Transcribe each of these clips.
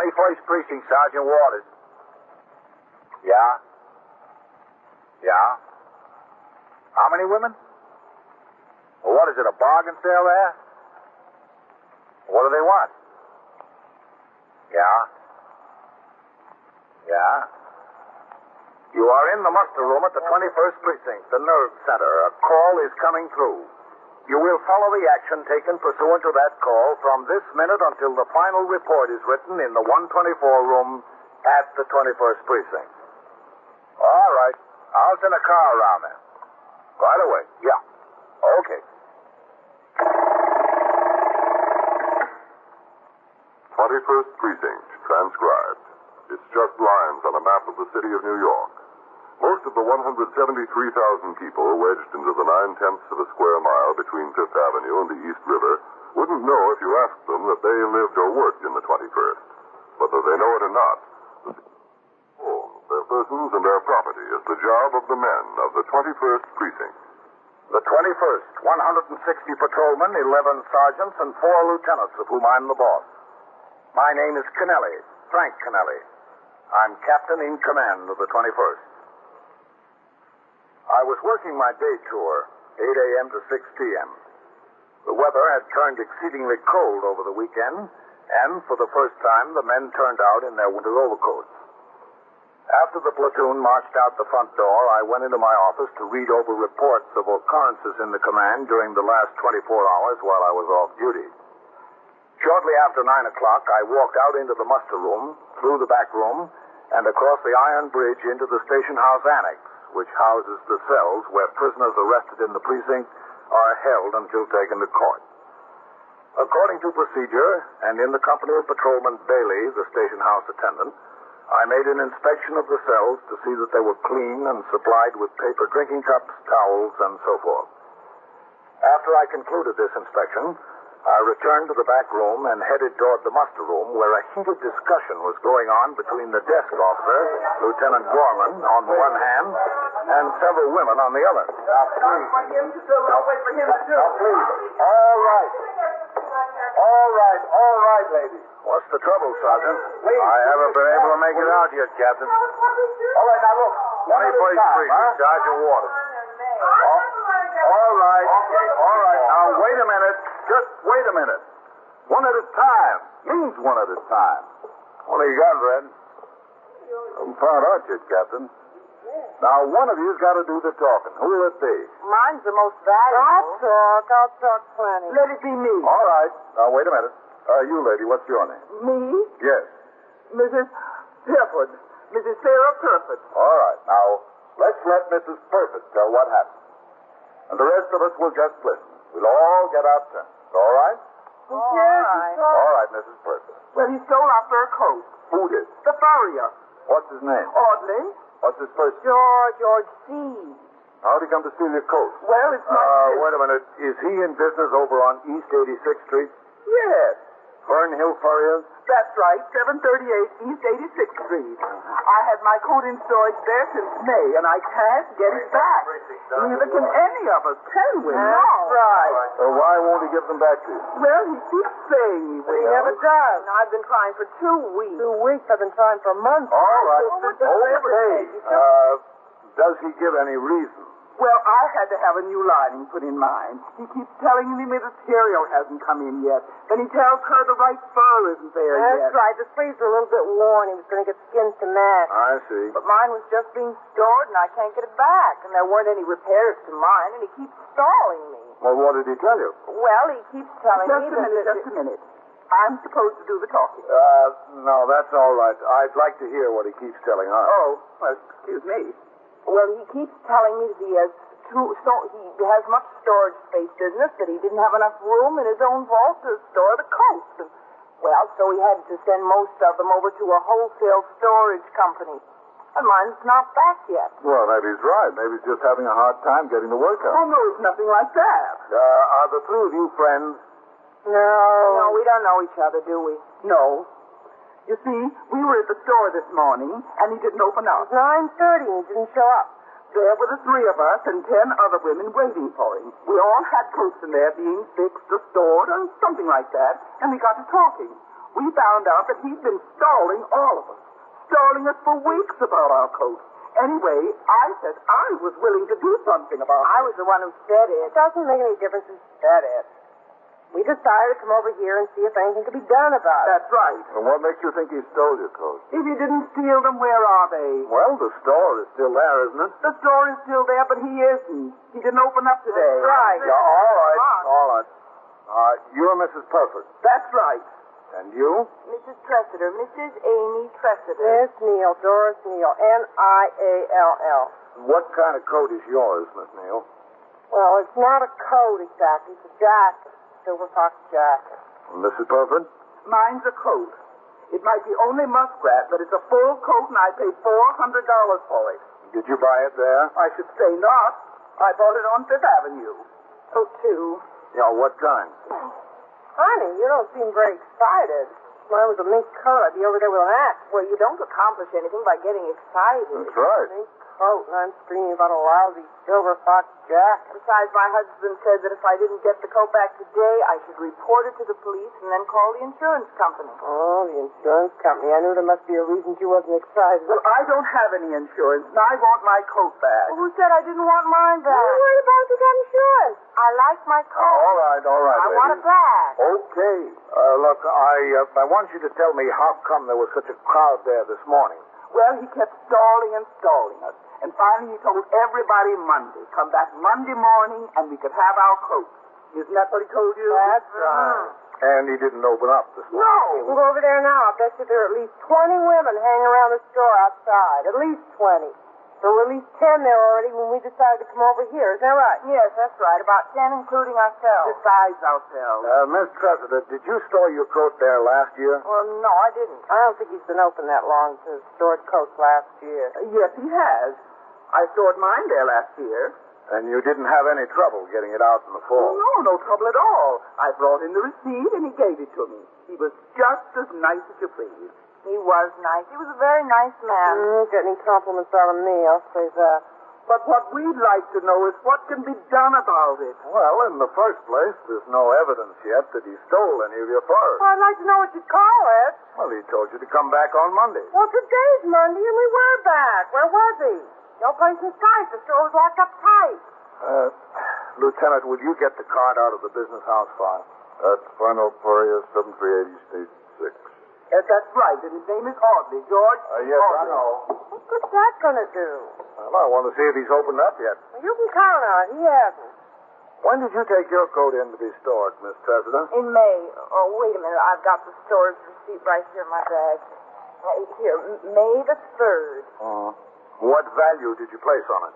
21st Precinct, Sergeant Waters. Yeah? Yeah? How many women? Well, what is it, a bargain sale there? What do they want? Yeah? Yeah? You are in the muster room at the 21st Precinct, the nerve center. A call is coming through. You will follow the action taken pursuant to that call from this minute until the final report is written in the 124 room at the 21st Precinct. All right. I'll send a car around there. Right away. Yeah. Okay. 21st Precinct, transcribed. It's just lines on a map of the city of New York. Most of the 173,000 people wedged into the 9/10 of a square mile between Fifth Avenue and the East River wouldn't know if you asked them that they lived or worked in the 21st. Whether they know it or not, their persons and their property is the job of the men of the 21st Precinct. The 21st, 160 patrolmen, 11 sergeants, and 4 lieutenants, of whom I'm the boss. My name is Kennelly, Frank Kennelly. I'm captain in command of the 21st. I was working my day tour, 8 a.m. to 6 p.m. The weather had turned exceedingly cold over the weekend, and for the first time, the men turned out in their winter overcoats. After the platoon marched out the front door, I went into my office to read over reports of occurrences in the command during the last 24 hours while I was off duty. Shortly after 9 o'clock, I walked out into the muster room, through the back room, and across the iron bridge into the station house annex, which houses the cells where prisoners arrested in the precinct are held until taken to court. According to procedure, and in the company of Patrolman Bailey, the station house attendant, I made an inspection of the cells to see that they were clean and supplied with paper drinking cups, towels, and so forth. After I concluded this inspection, I returned to the back room and headed toward the muster room, where a heated discussion was going on between the desk officer, Lieutenant Gorman, on the one hand, and several women on the other. Now, please. All right, ladies. What's the trouble, Sergeant? I haven't been able to make it out yet, Captain. All right, now look. 21st Precinct, Sergeant Waters. All right. Now, wait a minute. Just wait a minute. One at a time. Means one at a time. What do you got, Red? Haven't found out yet, Captain. Now, one of you's got to do the talking. Who will it be? Mine's the most valuable. I'll talk plenty. Let it be me. All right. Now, wait a minute. You lady, what's your name? Me? Yes. Mrs. Purford. Mrs. Sarah Purford. All right. Now, let's let Mrs. Purford tell what happened. And the rest of us will just listen. We'll all get our turn. All right? All right, Mrs. Purford. Well, he stole our fur coat. Who did? The furrier. What's his name? Audley. What's his first name? George C. How'd he come to steal your coat? Well, it's not... Wait a minute. Is he in business over on East 86th Street? Yes. Fernhill Furriers? That's right, 738 East 86th Street. I had my coat in storage there since May, and I can't get it back. Neither can any of us, can we? That's right. So why won't he give them back to you? Well, he keeps saying he But will. he never does. And I've been trying for 2 weeks. 2 weeks? I've been trying for months. All right. Okay. Does he give any reason? Well, I had to have a new lining put in mine. He keeps telling me the material hasn't come in yet. Then he tells her the right fur isn't there yet. That's right. The sleeves are a little bit worn. He was going to get skins to match. I see. But mine was just being stored, and I can't get it back. And there weren't any repairs to mine, and he keeps stalling me. Well, what did he tell you? Well, he keeps telling me Just a minute. I'm supposed to do the talking. No, that's all right. I'd like to hear what he keeps telling us. Oh, well, excuse me. Well, he keeps telling me that he has much storage space business, that he didn't have enough room in his own vault to store the coats. And, well, so he had to send most of them over to a wholesale storage company. And mine's not back yet. Well, maybe he's right. Maybe he's just having a hard time getting the work out. Oh, no, it's nothing like that. Are the three of you friends? No, we don't know each other, do we? No. You see, we were at the store this morning, and he didn't open up. It was 9:30 and he didn't show up. There were the 3 of us and 10 other women waiting for him. We all had coats in there being fixed or stored or something like that, and we got to talking. we found out that he'd been stalling all of us. Stalling us for weeks about our coat. Anyway, I said I was willing to do something about it. I was the one who said it. It doesn't make any difference who said it. We decided to come over here and see if anything could be done about it. That's right. And what makes you think he stole your coat? If he didn't steal them, where are they? Well, the store is still there, isn't it? The store is still there, but he isn't. He didn't open up today. That's right. Yeah, all right, all right. You're Mrs. Perfect. That's right. And you? Mrs. Tressiter, Mrs. Amy Tressiter. Miss Neal, Doris Neal, Niall. What kind of coat is yours, Miss Neal? Well, it's not a coat exactly. It's a jacket. Silver fox jacket. Mrs. Perfect? Mine's a coat. It might be only muskrat, but it's a full coat, and I paid $400 for it. Did you buy it there? I should say not. I bought it on Fifth Avenue. Oh, two. Yeah, what kind? Honey, you don't seem very excited. If mine was a mink coat, I'd be over there with an axe. Well, you don't accomplish anything by getting excited. That's right. Mink coat, and I'm screaming about a lousy silver fox jacket. Besides, my husband said that if I didn't get the coat back today, I should report it to the police and then call the insurance company. Oh, the insurance company. I knew there must be a reason she wasn't excited. Well, I don't have any insurance, and I want my coat back. Well, who said I didn't want mine back? What are you worried about if you got insurance? I like my coat. All right, I want it back. Okay. Look, I want you to tell me how come there was such a crowd there this morning. Well, he kept stalling and stalling us. And finally he told everybody Monday. Come back Monday morning and we could have our coats. Isn't that what he told you? That's right. And he didn't open up this morning. You can go over there now. I bet you there are at least 20 women hanging around the store outside. At least 20. There were at least 10 there already when we decided to come over here. Isn't that right? Yes, that's right. About 10, including ourselves. Besides ourselves. Miss Tressiter, did you store your coat there last year? Well, no, I didn't. I don't think he's been open that long to stored coats last year. Yes, he has. I stored mine there last year. And you didn't have any trouble getting it out in the fall? Oh, no trouble at all. I brought in the receipt and he gave it to me. He was just as nice as you please. He was nice. He was a very nice man. Get any compliments out of me, I'll say that. But what we'd like to know is what can be done about it. Well, in the first place, there's no evidence yet that he stole any of your furs. Well, I'd like to know what you call it. Well, he told you to come back on Monday. Well, today's Monday and we were back. Where was he? No place in sight. The store was locked up tight. Lieutenant, will you get the card out of the business house file? That's Final Poria, 7380 State 6. Yes, that's right. And his name is Audley. George Yes, I Audley. know. What's that going to do? Well, I want to see if he's opened up yet. Well, you can count on it. He hasn't. When did you take your coat in to be stored, Miss Tressiter? In May. Oh, wait a minute. I've got the store's receipt right here in my bag. Right here. May the 3rd. What value did you place on it?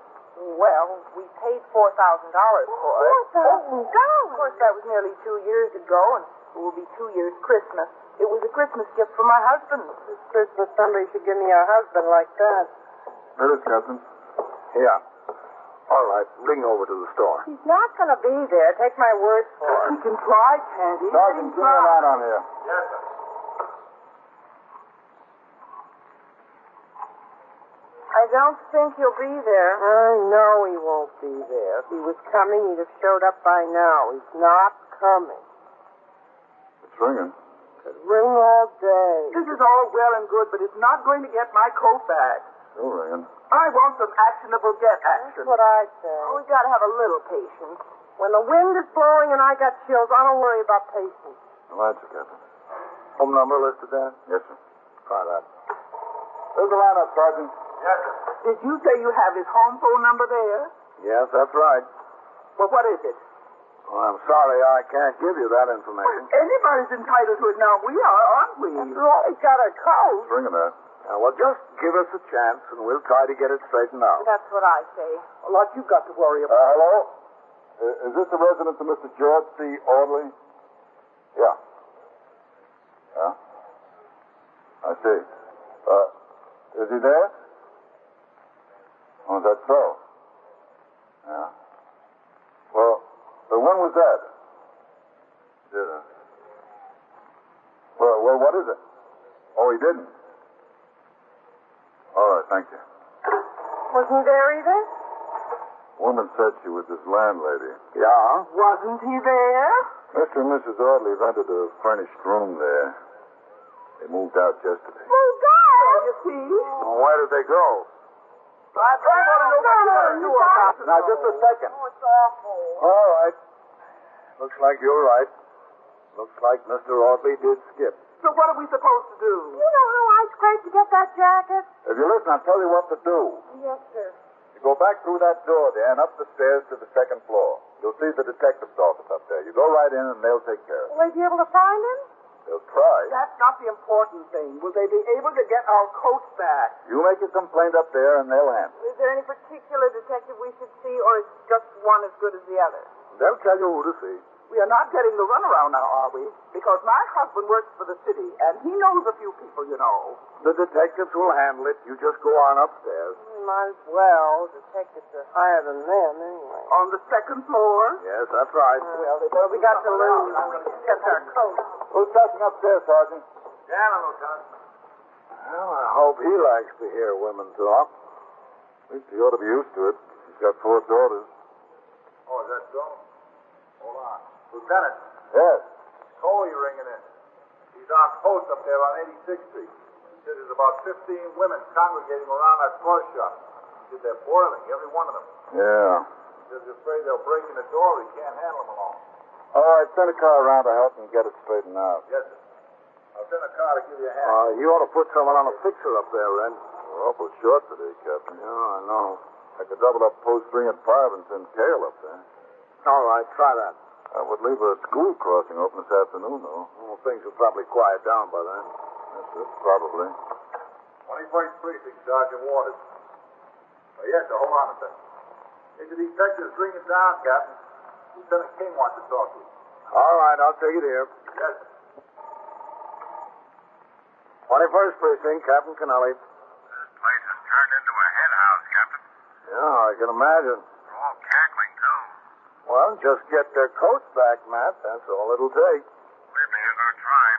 Well, we paid $4,000 for it. $4,000? Of course, that was nearly 2 years ago, and it will be 2 years Christmas. It was a Christmas gift for my husband. This Christmas, somebody should give me a husband like that. Here it is, Captain. Yeah. All right, ring over to the store. He's not going to be there. Take my word for He it. can try, can't he? Sergeant, bring a light on here. Yes, sir. I don't think he'll be there. I know he won't be there. If he was coming, he'd have showed up by now. He's not coming. It's ringing. Could ring all day. This is all well and good, but it's not going to get my coat back. Still ringing. I want some actionable get That's action. what I say. Oh, we got to have a little patience. When the wind is blowing and I got chills, I don't worry about patience. No answer, Captain. Home number listed there? Yes, sir. Try that. There's the lineup, Sergeant. Yes, sir. Did you say you have his home phone number there? Yes, that's right. Well, what is it? Well, I'm sorry I can't give you that information. Anybody's entitled to it now. We are, aren't we? After all, he's got a coat. It's ringing there. Well, just give us a chance, and we'll try to get it straightened out. That's what I say. A lot you've got to worry about. Hello? Is this the residence of Mr. George C. Audley? Yeah. Yeah? I see. Is he there? Oh, is that so? Yeah. Well, when was that? Yeah. Well, what is it? Oh, he didn't. All right, thank you. Wasn't he there either? Woman said she was his landlady. Yeah? Wasn't he there? Mr. and Mrs. Audley rented a furnished room there. They moved out yesterday. Moved out? You see? Well, where did they go? I want to know what you're going to do about it. Now, just a second. Oh, it's awful. All right. Looks like you're right. Looks like Mr. Audley did skip. So what are we supposed to do? You know how I scraped to get that jacket? If you listen, I'll tell you what to do. Yes, sir. You go back through that door there and up the stairs to the second floor. You'll see the detective's office up there. You go right in and they'll take care of it. Will they be able to find him? They'll try. That's not the important thing. Will they be able to get our coats back? You make your complaint up there and they'll handle it. Is there any particular detective we should see, or is just one as good as the other? They'll tell you who to see. We are not getting the runaround now, are we? Because my husband works for the city, and he knows a few people, you know. The detectives will handle it. You just go on upstairs. Might as well. Detectives are higher than them, anyway. On the second floor? Yes, that's right. Well, we got to lose. Except our coats. Who's touching upstairs, Sergeant? Janet, Lieutenant. Well, I hope he likes to hear women talk. At least he ought to be used to it. He's got 4 daughters. Oh, is that so? Hold on. Lieutenant, Yes. Coley ringing in. He's on post up there on 86th Street. He says there's about 15 women congregating around that floor shop. He said they're boiling, every one of them. Yeah. He says he's afraid they'll break in the door. He can't handle them alone. All right, send a car around to help him get it straightened out. Yes, sir. I'll send a car to give you a hand. You ought to put someone on a fixer up there, Ren. We're awful short today, Captain. Yeah, I know. I could double up post 3 and 5 and send Cale up there. All right, try that. I would leave a school crossing open this afternoon, though. Well, things will probably quiet down by then. That's it, probably. 21st Precinct, Sergeant Waters. Yes, sir, hold on a second. If the detectives bring it down, Captain, Lieutenant King wants to talk to you. All right, I'll take it here. Yes, sir. 21st Precinct, Captain Kennelly. This place has turned into a hen house, Captain. Yeah, I can imagine. They're all cackling, too. Well, just get their coats back, Matt. That's all it'll take. Believe me, I'm going to try.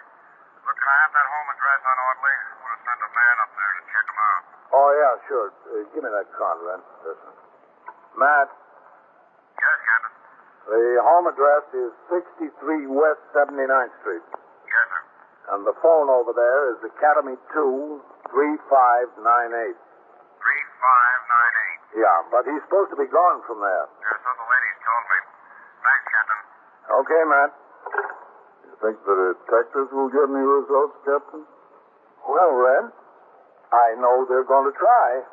Look, can I have that home address on Audley? I want to send a man up there to check him out. Oh, yeah, sure. Give me that card, Ren. Listen. Matt, Yes, Captain. the home address is 63 West 79th Street. Yes, sir. And the phone over there is Academy 2 3598. 3598. Yeah, but he's supposed to be gone from there. Yes, so the ladies told me. Thanks, Captain. Okay, Matt. You think the detectives will get any results, Captain? Well, Ren, I know they're going to try.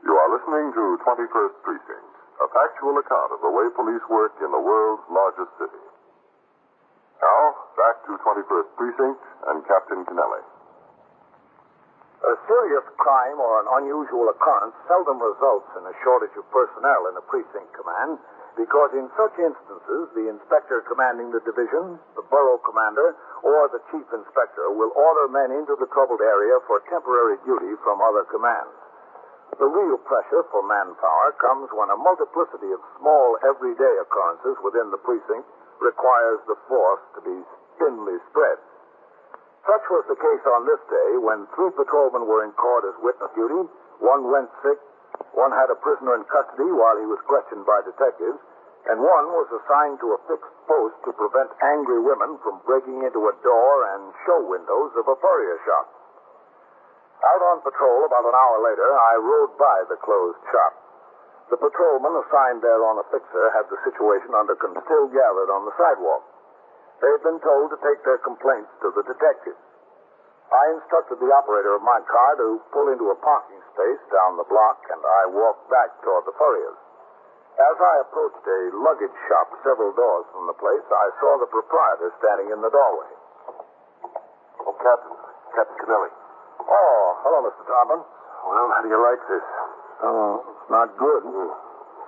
You are listening to 21st Precinct, a factual account of the way police work in the world's largest city. Now, back to 21st Precinct and Captain Kennelly. A serious crime or an unusual occurrence seldom results in a shortage of personnel in a precinct command because in such instances the inspector commanding the division, the borough commander, or the chief inspector will order men into the troubled area for temporary duty from other commands. The real pressure for manpower comes when a multiplicity of small everyday occurrences within the precinct requires the force to be thinly spread. Such was the case on this day when 3 patrolmen were in court as witness duty, 1 went sick, 1 had a prisoner in custody while he was questioned by detectives, and 1 was assigned to a fixed post to prevent angry women from breaking into a door and show windows of a furrier shop. Out on patrol about an hour later, I rode by the closed shop. The patrolman assigned there on a fixer had the situation under control, still gathered on the sidewalk. They had been told to take their complaints to the detective. I instructed the operator of my car to pull into a parking space down the block, and I walked back toward the furriers. As I approached a luggage shop several doors from the place, I saw the proprietor standing in the doorway. Oh, Captain Kennelly. Oh, hello, Mr. Tompin. Well, how do you like this? Oh, it's not good.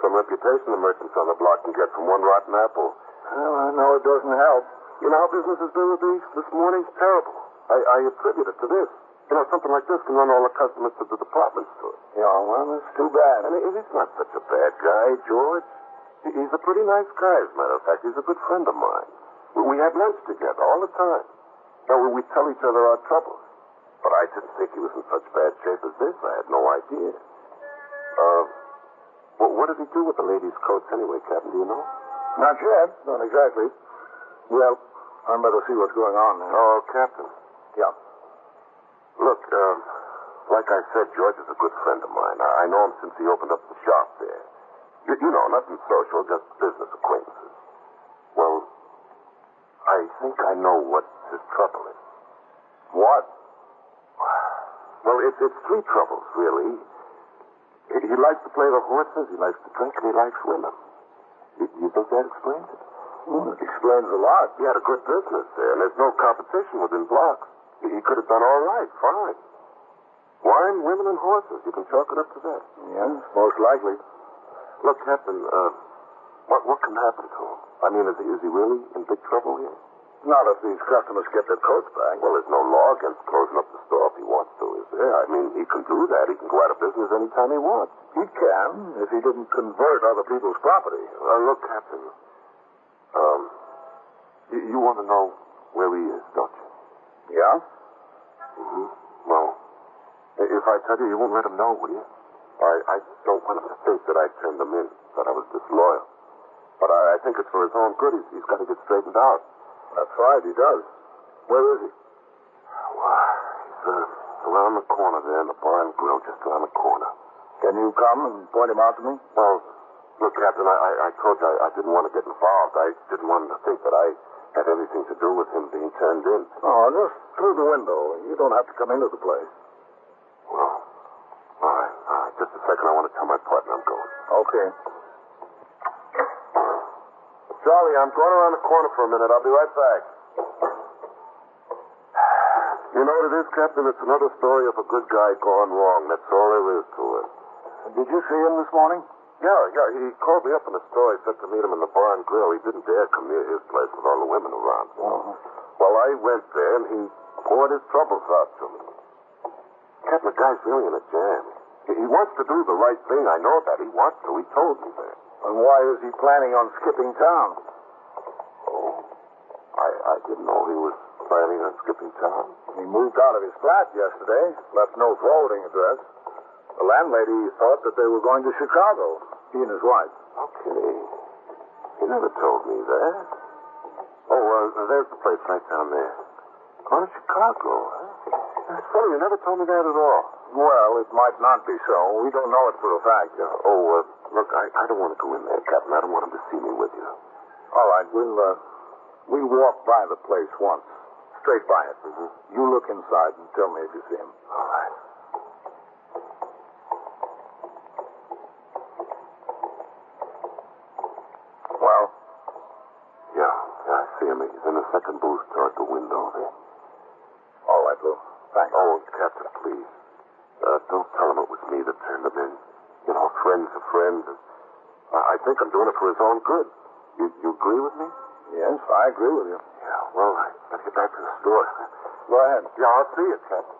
Some reputation the merchants on the block can get from one rotten apple. Well, I know it doesn't help. You know how business has been with me this morning? Terrible. I attribute it to this. You know, something like this can run all the customers to the department store. Yeah, well, that's too bad. And he's not such a bad guy, George. He's a pretty nice guy, as a matter of fact. He's a good friend of mine. We had lunch together all the time. You know, we tell each other our troubles. But I didn't think he was in such bad shape as this. I had no idea. What did he do with the ladies' coats anyway, Captain? Do you know? Not yet. Not exactly. Well, I'd better see what's going on there. Oh, Captain. Yeah. Look, like I said, George is a good friend of mine. I know him since he opened up the shop there. You know, nothing social, just business acquaintances. Well, I think I know what his trouble is. What? Well, it's three troubles, really. He likes to play the horses, he likes to drink, and he likes women. You think that explains it? It explains a lot. He had a good business there, and there's no competition within blocks. He could have done all right, fine. Wine, women, and horses. You can chalk it up to that. Yes, most likely. Look, Captain, what can happen to him? I mean, is he really in big trouble here? Not if these customers get their coats back. Well, there's no law against closing up the store if he wants to, is there? I mean, he can do that. He can go out of business anytime he wants. He can, if he didn't convert other people's property. Look, Captain, you want to know where he is, don't you? Yeah? Mm-hmm. Well, if I tell you, you won't let him know, will you? I don't want him to think that I turned him in, that I was disloyal. But I think it's for his own good. He's got to get straightened out. That's right, he does. Where is he? Well, he's around the corner there in the bar and grill, just around the corner. Can you come and point him out to me? Well, look, Captain, I told you I didn't want to get involved. I didn't want him to think that I had anything to do with him being turned in. Oh, just through the window. You don't have to come into the place. Well, all right. Just a second. I want to tell my partner I'm going. Okay. Charlie, I'm going around the corner for a minute. I'll be right back. You know what it is, Captain? It's another story of a good guy gone wrong. That's all there is to it. Did you see him this morning? Yeah. He called me up in the store. He said to meet him in the bar and grill. He didn't dare come near his place with all the women around. Oh. Well, I went there, and he poured his troubles out to me. Captain, the guy's really in a jam. He wants to do the right thing. I know that. He wants to. He told me that. And why is he planning on skipping town? Oh, I didn't know he was planning on skipping town. He moved out of his flat yesterday, left no forwarding address. The landlady thought that they were going to Chicago, he and his wife. Okay. He never told me that. Oh, there's the place right down there. Going to Chicago, huh? That's funny. You never told me that at all. Well, it might not be so. We don't know it for a fact. Look, I don't want to go in there, Captain. I don't want him to see me with you. All right, we'll walk by the place once. Straight by it. Mm-hmm. You look inside and tell me if you see him. All right. Well? Yeah, I see him. He's in the second booth toward the window there. All right, Lou. Thanks. Oh, Captain, please. Don't tell him it was me that turned him in. You know, friends are friends. I think I'm doing it for his own good. You agree with me? Yes, I agree with you. Yeah, well, I better get back to the store. Go ahead. Yeah, I'll see you, Captain.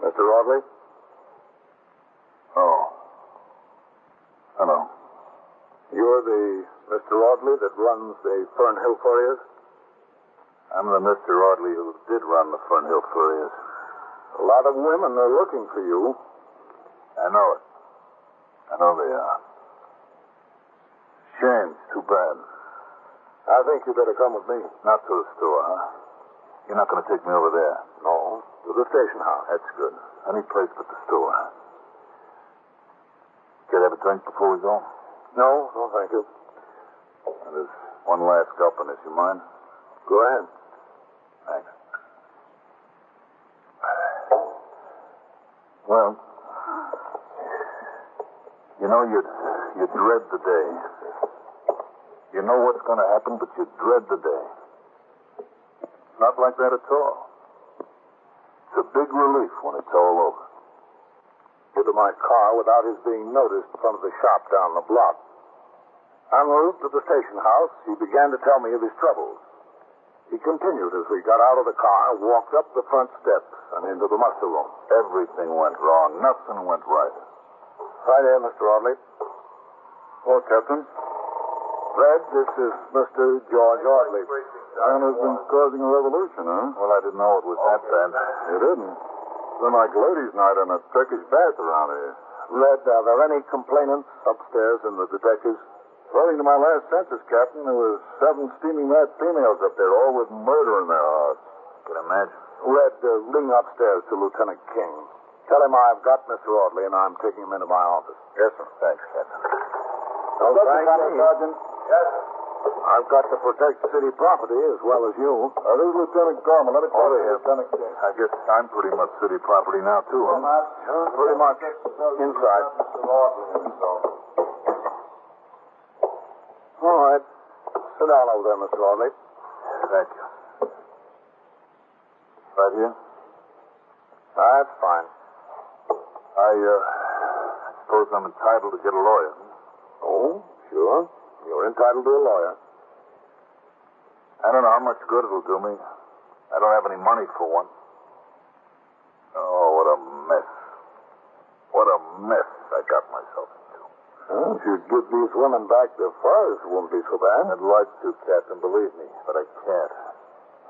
Mr. Audley? Oh. Hello. You're the Mr. Audley that runs the Fernhill Furriers? I'm the Mr. Audley who did run the Fernhill Furriers. A lot of women are looking for you. I know it. I know they are. Shame. It's too bad. I think you better come with me. Not to the store, huh? You're not going to take me over there. No, to the station house. That's good. Any place but the store. Care to have a drink before we go? No, thank you. And there's one last gulp in this. You mind? Go ahead. Thanks. Well, you know, you dread the day. You know what's going to happen, but you dread the day. Not like that at all. It's a big relief when it's all over. Into my car without his being noticed in front of the shop down the block. En route to the station house, he began to tell me of his troubles. He continued as we got out of the car, walked up the front steps and into the muster room. Everything went wrong. Nothing went right. Right here, Mr. Audley. Oh, Captain. Red, this is Mr. George Audley. Man has been causing a revolution, huh? Well, I didn't know it was that bad. You didn't? It's been like ladies' night in a Turkish bath around here. Red, are there any complainants upstairs in the detectives? According to my last census, Captain, there was 7 steaming mad females up there, all with murder in their hearts. Can imagine. Red, ring upstairs to Lieutenant King. Tell him I've got Mr. Audley and I'm taking him into my office. Yes, sir. Thanks, Captain. Don't thank me. Sergeant. Yes, sir. I've got to protect city property as well as you. This is Lieutenant Gorman. Let me talk to here. Lieutenant King. I guess I'm pretty much city property now, too, huh? Pretty much. Inside. All right. Sit down over there, Mr. Audley. Thank you. Right here? That's fine. I suppose I'm entitled to get a lawyer. Oh, sure. You're entitled to a lawyer. I don't know how much good it'll do me. I don't have any money for one. Oh, what a mess. What a mess I got myself into. Well, if you'd give these women back their furs, it wouldn't be so bad. I'd like to, Captain, believe me, but I can't.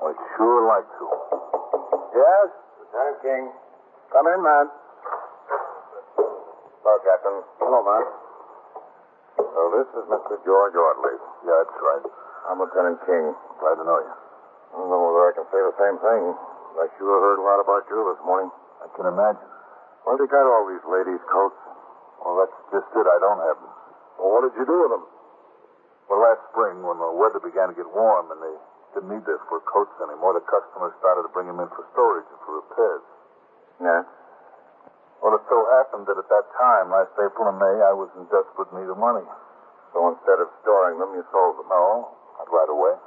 I'd sure like to. Yes? Lieutenant King. Come in, man. Hello, Captain. Hello, man. So this is Mr. George Audley. Yeah, that's right. I'm Lieutenant King. Glad to know you. I don't know whether I can say the same thing. I sure heard a lot about you this morning. I can imagine. Well, you got all these ladies' coats. Well, that's just it. I don't have them. Well, what did you do with them? Well, last spring, when the weather began to get warm and they didn't need their fur coats anymore, the customers started to bring them in for storage and for repairs. Yeah? Well, it so happened that at that time, last April and May, I was in desperate need of money. So instead of storing them, you sold them? No, not right away.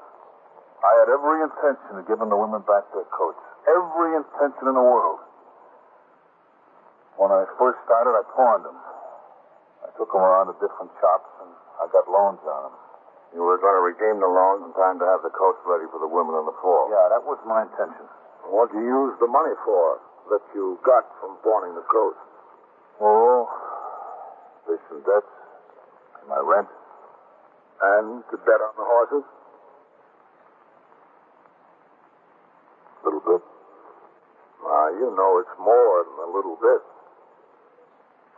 I had every intention of giving the women back their coats. Every intention in the world. When I first started, I pawned them. I took them around to different shops, and I got loans on them. You were going to redeem the loans in time to have the coats ready for the women in the fall? Yeah, that was my intention. What did you use the money for that you got from pawning the coats? Oh, there's some debts, and my rent. And to bet on the horses? A little bit. You know it's more than a little bit.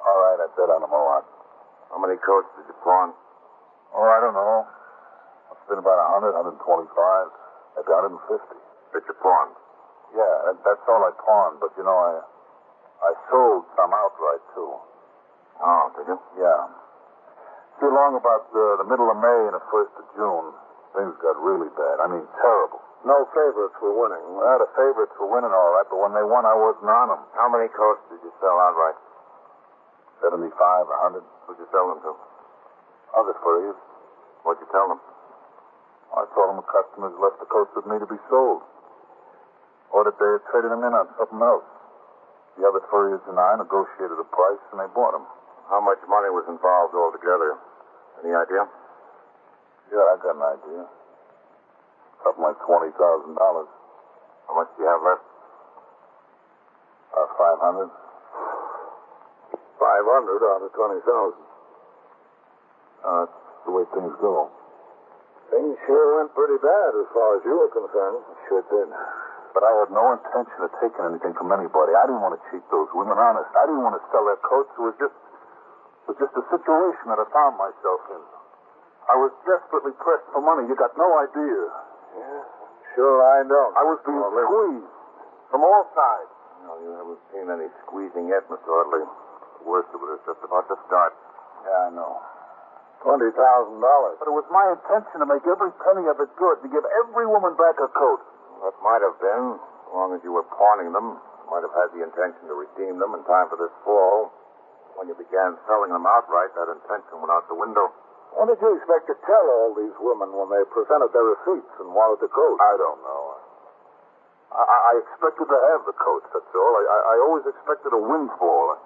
All right, I bet on them a lot. How many coats did you pawn? Oh, I don't know. It's been about 100, 125, maybe 150. That you pawned? Yeah, that's all I pawned. But, you know, I sold some outright, too. Oh, did you? Yeah. See, along about the middle of May and the 1st of June, things got really bad. I mean, terrible. No favorites were winning. Well, the favorites were winning all right, but when they won, I wasn't on them. How many coats did you sell outright? 75, 100. Who'd you sell them to? Other furries. What'd you tell them? I told them the customers left the coats with me to be sold. Or that they had traded them in on something else. The other furriers and I negotiated a price, and they bought them. How much money was involved altogether? Any idea? Yeah, I got an idea. Something like $20,000. How much do you have left? 500. 500 out of 20,000. That's the way things go. Things sure went pretty bad as far as you were concerned. Sure did. But I had no intention of taking anything from anybody. I didn't want to cheat those women, honest. I didn't want to sell their coats. It was just a situation that I found myself in. I was desperately pressed for money. You got no idea. Yeah, sure I don't. I was being squeezed from all sides. No, you haven't seen any squeezing yet, Mr. Audley. The worst of it is just about to start. Yeah, I know. $20,000. But it was my intention to make every penny of it good, to give every woman back her coat. That might have been, as long as you were pawning them. You might have had the intention to redeem them in time for this fall. When you began selling them outright, that intention went out the window. What did you expect to tell all these women when they presented their receipts and wanted the coat? I don't know. I expected to have the coats, that's all. I always expected a windfall.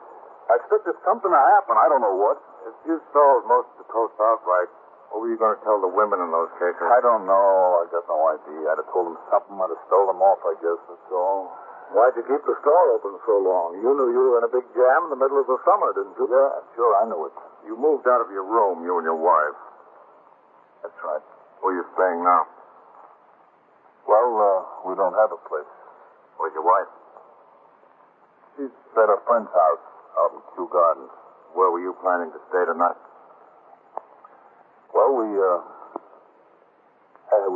I expected something to happen. I don't know what. If you sold most of the coats outright, what were you going to tell the women in those cases? I don't know. I got no idea. I'd have told them something. I'd have stole them off, I guess, that's all. Why'd you keep the store open so long? You knew you were in a big jam in the middle of the summer, didn't you? Yeah, sure, I knew it. You moved out of your room, you and your wife. That's right. Where you staying now? Well, we don't have a place. Where's your wife? She's at a friend's house out in Kew Gardens. Where were you planning to stay tonight? Well, we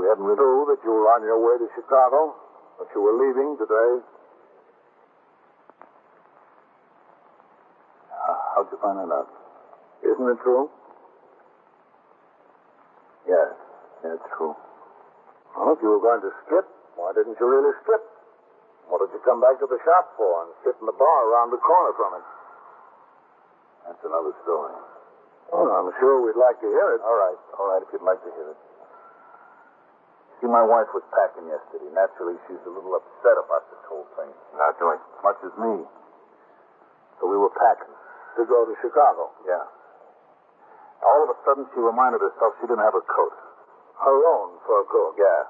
hadn't really... True that you were on your way to Chicago, but you were leaving today. How'd you find that out? Isn't it true? Yeah, it's true. Well, if you were going to skip, why didn't you really skip? What did you come back to the shop for and sit in the bar around the corner from it? That's another story. Oh, I'm sure we'd like to hear it. All right, if you'd like to hear it. See, my wife was packing yesterday. Naturally, she's a little upset about this whole thing. Naturally. As much as me. So we were packing. To go to Chicago? Yeah. All of a sudden, she reminded herself she didn't have a coat. Her own fur coat? Yeah.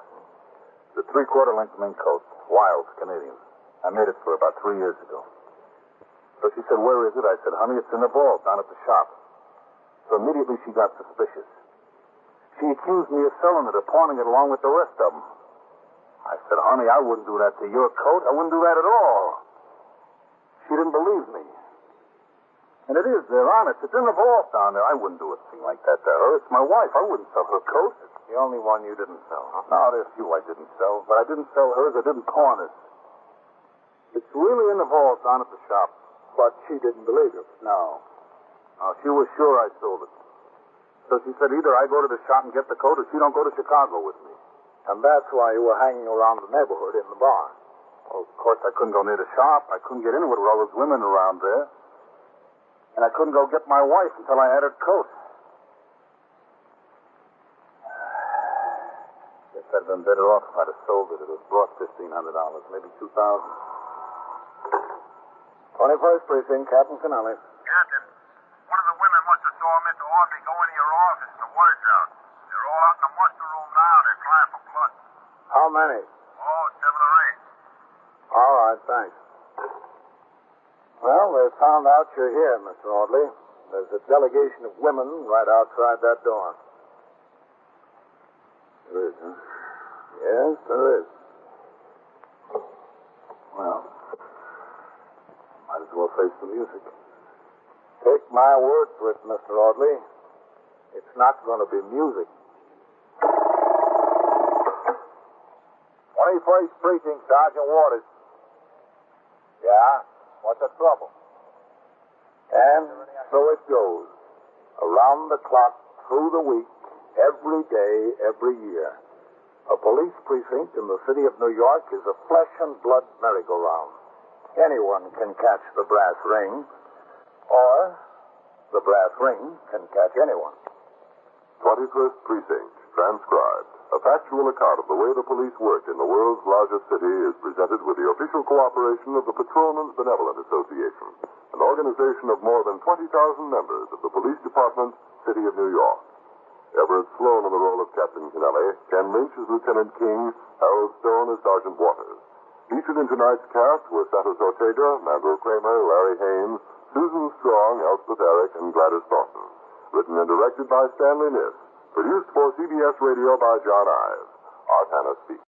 The 3/4 length mink coat. Wild Canadian. I made it for her about 3 years ago. So she said, where is it? I said, honey, it's in the vault down at the shop. So immediately she got suspicious. She accused me of selling it or pawning it along with the rest of them. I said, honey, I wouldn't do that to your coat. I wouldn't do that at all. She didn't believe me. And it is, they're honest. It's in the vault down there. I wouldn't do a thing like that to her. It's my wife. I wouldn't sell her coat. It's the only one you didn't sell, huh? No, there's a few I didn't sell. But I didn't sell hers. I didn't pawn it. It's really in the vault down at the shop. But she didn't believe you? No. No, she was sure I sold it. So she said either I go to the shop and get the coat or she don't go to Chicago with me. And that's why you were hanging around the neighborhood in the bar. Well, of course, I couldn't go near the shop. I couldn't get anywhere with all those women around there. And I couldn't go get my wife until I had her coat. Guess I'd been better off if I'd have sold it. It was brought $1,500, maybe $2,000. 21st Precinct, Captain Canelli. Captain, one of the women must have saw Mr. Audley go into your office. The word's out. They're all out in the muster room now. They're trying for blood. How many? Oh, 7 or 8. All right, thanks. Well, they found out you're here, Mr. Audley. There's a delegation of women right outside that door. There is, huh? Yes, there is. Well, might as well face the music. Take my word for it, Mr. Audley. It's not going to be music. 21st Precinct, Sergeant Waters. Yeah? What's the trouble? And so it goes. Around the clock, through the week, every day, every year. A police precinct in the city of New York is a flesh and blood merry-go-round. Anyone can catch the brass ring, or the brass ring can catch anyone. 21st Precinct, transcribed. A factual account of the way the police work in the world's largest city is presented with the official cooperation of the Patrolmen's Benevolent Association, an organization of more than 20,000 members of the Police Department, City of New York. Everett Sloan in the role of Captain Kennelly, Ken Lynch as Lieutenant King, Harold Stone as Sergeant Waters. Featured in tonight's cast were Santos Ortega, Mandel Kramer, Larry Haynes, Susan Strong, Elspeth Eric, and Gladys Thornton. Written and directed by Stanley Niss. Produced for CBS Radio by John Ives. Art Hannah speaks.